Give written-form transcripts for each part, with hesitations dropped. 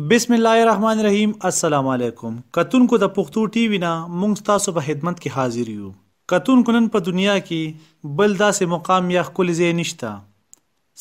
بسم الله الرحمن الرحیم. السلام علیکم. کتونکو د پښتو ټي وي نه مونږ تاسو په خدمت کې حاضر یو. کتونکو نن په دنیا کې بل داسې مقام یا ښکلی ځای نشته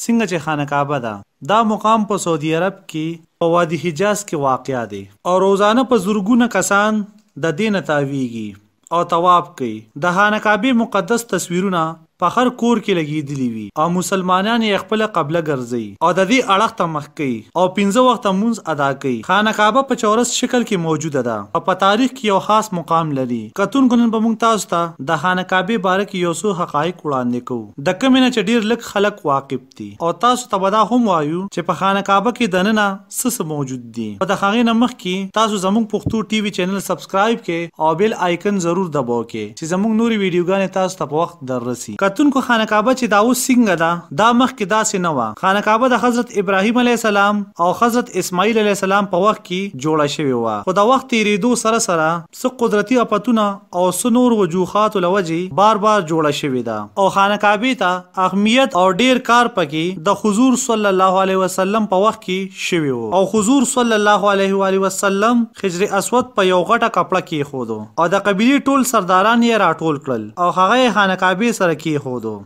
څنګه چې خانه کعبه ده. دا مقام په سعودي عرب کې په وادي حجاز کې واقع دی او روزانه په زرګونه کسان د دې نه تاویږي او طواف کوي. د خانه کعبې مقدس تصویرونه په هر کور کې لګېدلي وي او مسلمانان یې خپله قبله ګرځوي او د دې اړخ ته مخ کوي او 15 وخته مونځ ادا کوي. خانه کعبه په چورس شکل کې موجوده ده او په تاریخ کې یو خاص مقام لري. کتونکو نن به مونږ تاسو ته د خانه کعبې باره کې یو څو حقایق وړاندې کوو د کومې نه چې ډېر لږ خلک واقف دي او تاسو ته به دا هم وایو چې په خانه کعبه کې دننه څه موجود دي. او د هغې نه مخکې تاسو زموږ پښتو ټي وي چینل سبسکرایب کړئ او بیل آیکن ضرور دباو کړئ چې زموږ نورې ویډیوګانې تاسو ته په وخت در رسي. کتونکو خانه کعبه چې دا اوس څنګه ده دا مخکې داسې نه وه. خانه کعبه د حضرت ابراهیم علیه السلام او حضرت اسماعیل علیه السلام په وخت کې جوړه شوې وه، خو د وخت تېرېدو سره سره څه قدرتي آفتونه او څه نور وجوهاتو له وجې بار بار جوړه شوې ده او خانه کعبې ته اهمیت او ډېر کار پکې د حضور صلی الله علیه وسلم په وخت کې شوی و او حضور صلی الله علیه وسلم حجر اسود په یو غټه کپړه کېښودو او د قبیلې ټول سرداران یې راټول کړل او هغه یې خانه کعبې سره کېښودو.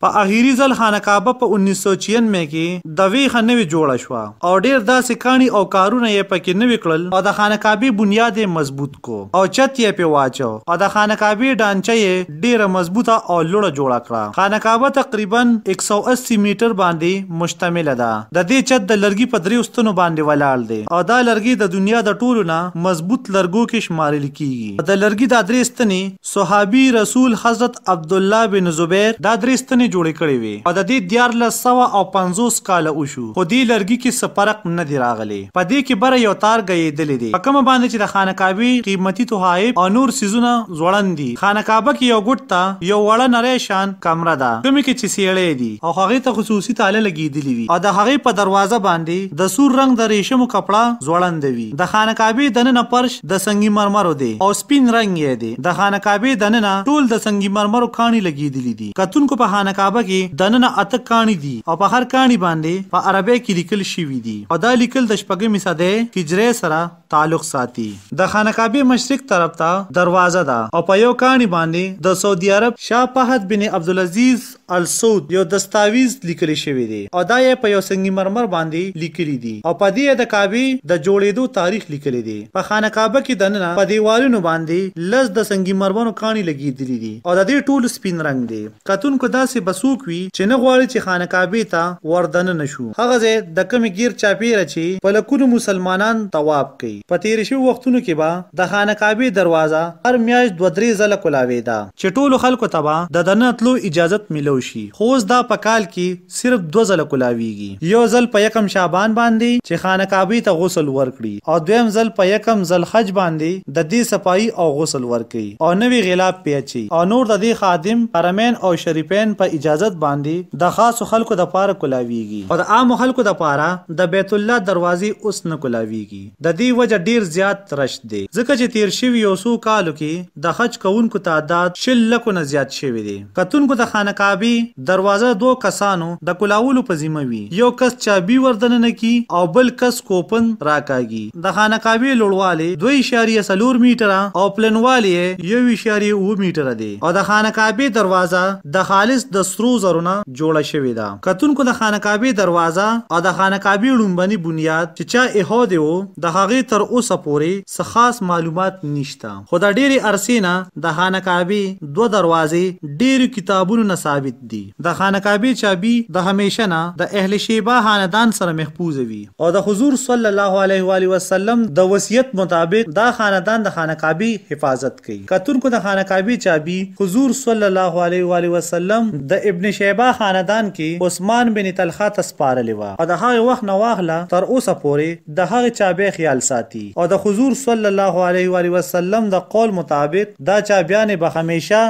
په اخیری ځل خانه کعبه په 1996 کې د ویښه نوې جوړه شوه او ډېر داسې کاڼي او کارونه یې پکې نوي کړل او د خانه کعبې بنیاد یې مضبوط کو او چت یې پې واچو او د خانه کعبې ډانچه یې ډېره مضبوطه او لوړه جوړه کړه. خانه کعبه تقریبا 180 میټر باندې مشتمله ده. د دې چت د لرګي په 3 ستنو باندې ولاړ دی او دا لرګي د دنیا د ټولو نه مضبوط لرګو کې شمارل کیږي. د لرګي دا 3 ستنې صحابي رسول حضرت عبدالله بن زبیر دا 3 ستنې جوړې کړې وي او د دې 1450 کاله وشو خو دې لرګي کې څه فرق نه دی راغلی. په دې کې بره یو تار ګیدلی دی په کومه باندې چې د خانه کعبې قیمتي تحایف او نور څیزونه ځوړند دي. خانه کعبه کې یو ګوټ ته یو وړه نری شان کمره ده کومې کې چې څیړۍ دي او هغې ته خصوصي تاله لګېدلي وي او د هغې په دروازه باندې د سور رنګ د ریشمو کپړه ځوړنده وي. د خانه کعبې دننه فرش د سنگي مرمرو دی او سپین رنګ یې دی. د خانه کعبې دننه ټول د سنگي مرمرو کاڼي لګېدلي دي. کتونکو په خانه کعبه کې دننه 8 کاڼي دي او په هر کاڼي باندې په عربی کې لیکل شوي دي او دا لیکل د شپږمې صدۍ هجرې سره تعلق ساتي. د خانه کعبې مشرق طرف ته دروازه ده او په یو کاڼي باندې د سعودي عرب شاه فهد بن عبدالعزیز السعود یو دستاویز لیکل شوی دی او دا یې په یو سنگي مرمر باندې لیکلي دي او په دې د کعبې د جوړېدو تاریخ لیکلی دی. په خانه کعبه کې دننه په دیوالونو باندې لس د سنگي مرمرو کاڼي لګېدلي دي او د دې ټول سپین رنګ دی. کتونکو داسې بسوک وي چې نه غواړي چې خانه کعبې ته وردننه نشو. هغه ځای د کومې ګیر چاپیره چې په لکونو مسلمانان طواف کوي. په تېرې شوي وختونو کې به د خانه کعبې دروازه هر میاشت 2-3 ځله کولاوېده چې ټولو خلکو ته به د دننه تلو اجازت میلو شي. خو اوس دا په کال کې صرف 2 ځله کولاویږي. یو ځل په 1 شعبان باندې چې خانه کعبې ته غسل ورکړي او دویم ځل په 1 ذوالحج باندې د دې صفایي او غسل ورکړي او نوی غلاف پې اچي او نور د دې خادم حرمین او شریفین په اجازت باندې د خاصو خلکو د پاره کولاویږي او د عامو خلکو د پاره د بیت الله دروازې اوس نه کولاویږي. د دې وجه ډیر زیات رش دی ځکه چې تیر شوي یو څو کالو کې د حج کوونکو تعداد 10 لکو نه زیات شوی دی. کتونکو د خانه کعبې دروازه 2 کسانو د کولاولو په ذمه وي. یو کس چابي وردننه کی او بل کس کوپن راکاږي. د خانه کعبې لوړوالی 2.4 میټره او پلنوالی 1.8 میټره دی او د خانه کعبې دروازه د خالص د سرو زرونه جوړه شوې ده. کتونکو د خانه کعبې دروازه او د خانه کعبې لومبني بنیاد چې چا ایښودی و د هغې تر اوسه پورې څه خاص معلومات نشته خو د ډېرې عرصې نه د خانه کعبې 2 دروازې ډېرو کتابونو نه ثابت دي. د خانه کعبې چابي د همیشه نه د اهل شیبه خاندان سره محفوظ وي او د حضور صلی الله علیه وسلم د وصیت مطابق دا خاندان د خانه کعبې حفاظت کوي. کتونکو د خانه کعبې چابي حضور صلی الله علیه وسلم د ابن شیبه خاندان کې عثمان بن طلحه ته سپارلې وه او د هغې وخت نه واخله تر اوسه پورې د هغې چابې خیال ساتي. ساتي او د حضور صلی الله علیه و آله وسلم د قول مطابق دا چابیان به همیشه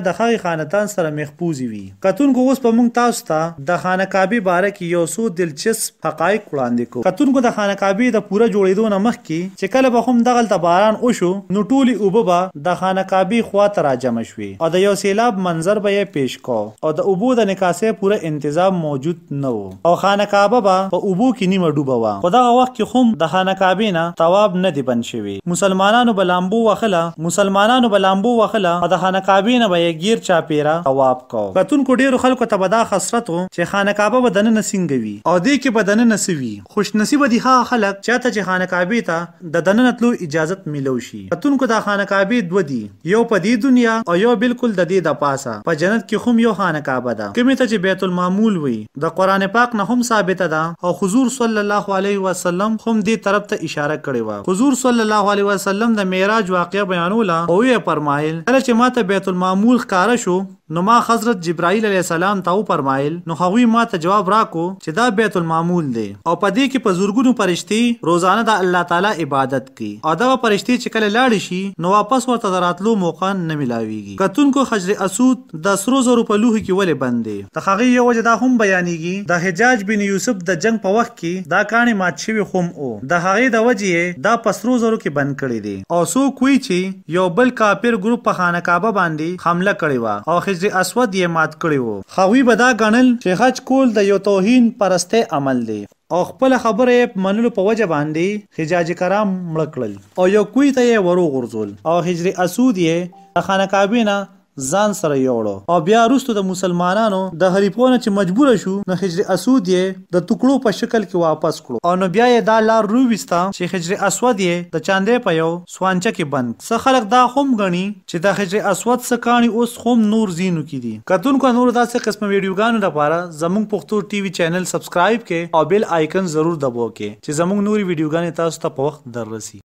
د هغې خاندان سره محفوظ وي. کتونکو اوس په موږ تاسو ته د خانه کعبې باره کې یو څو دلچسپ حقایق وړاندې کوو. کتونکو د خانه کعبې د پوره جوړېدو نه مخکې چې کله به هم دغلته باران وشو نو ټولې اوبه به د خانه کعبې خواته راجمع شوې او د یو سیلاب منظر به یې پیش کو او د اوبو د نکاسې پوره انتظام موجود نه و او خانه کعبه به په اوبو کې نیمه ډوبه وه. خو دغه وخت کې هم د خانه کعبې نه طواف نه دی بند شوی. مسلمانانو به لامبو وهله او د خانه کعبې نه به یې ګیر چاپیره طواف کو. کتونکو ډېرو خلکو ته به دا حسرت و چې خانه کعبه به دننه څنګه وي او دې کې به دننه څه وي. خوش نصیبه دي هغه خلک چاته چې خانه کعبې ته د دننه تلو اجازت میلو شي. کتونکو د خانه کعبې دوه دي، یو په دې دنیا او یو بالکل د دې د پاسه. په جنت کې هم یو خانه کعبه ده کومې ته چې بیت المعمول وي. د قرآن پاک نه هم ثابته ده او حضور صلی الله علیه وسلم هم دې طرف ته اشاره کړې وه. حضور صلی الله علیه وسلم د معراج واقعه بیانوله او یې فرمایل کله چې ماته بیت المعمول ښکاره شو نو ما حضرت جبرائیل علیه السلام ته وفرمایل نو هغوی ما ته جواب راکو چې دا بیت المعمول دی او په دې کې په زرګونو فرشتي روزانه د الله تعالی عبادت کوي او دغه فرشتي چې کله لاړې شي نو واپس ورته د راتلو موقع نه ملاویږي. کتونکو حجر اسود د سرو زرو په لوښي کې ولې بند دی؟ د هغې یو وجه دا هم بیانیږي د حجاج بن یوسف د جنگ په وخت کې دا کاڼې مات شوي هم و. د هغې د وجې دا په سرو زرو کې بند کړی دی او څوک وایي چې یو بل کافر ګروپ په خانه کعبه باندې حمله کړې وه او حجر اسود یې مات کړی و. هغوی به دا ګڼل چې حج کول د یو توهین پرستی عمل دی او خپل خبره یې منلو په وجه باندې حجاج کرام مړه کړل او یو کوی ته یې وروغورځول او حجر اسود یې د خانه کعبې نه ځان سره یوړو او بیا وروسته د مسلمانانو د حریفونه چې مجبوره شو نو حجر اسود یې د ټوکړو په شکل کې واپس کړو او نو بیا یې دا لار روویسته چې حجر اسود یې د چاندې په یو سوانچه کې بند. څه خلک دا هم ګڼي چې د حجر اسود څه کاڼي اوس هم نور ځینو کې دي. کتونکو نور داسې قسم ویډیوګانو لپاره زموږ پښتو ټي وي چینل سبسکرایب کړئ او بیل آیکن ضرور دبو کړئ چې زموږ نوري ویډیوګانې تاسو ته په وخت در رسي.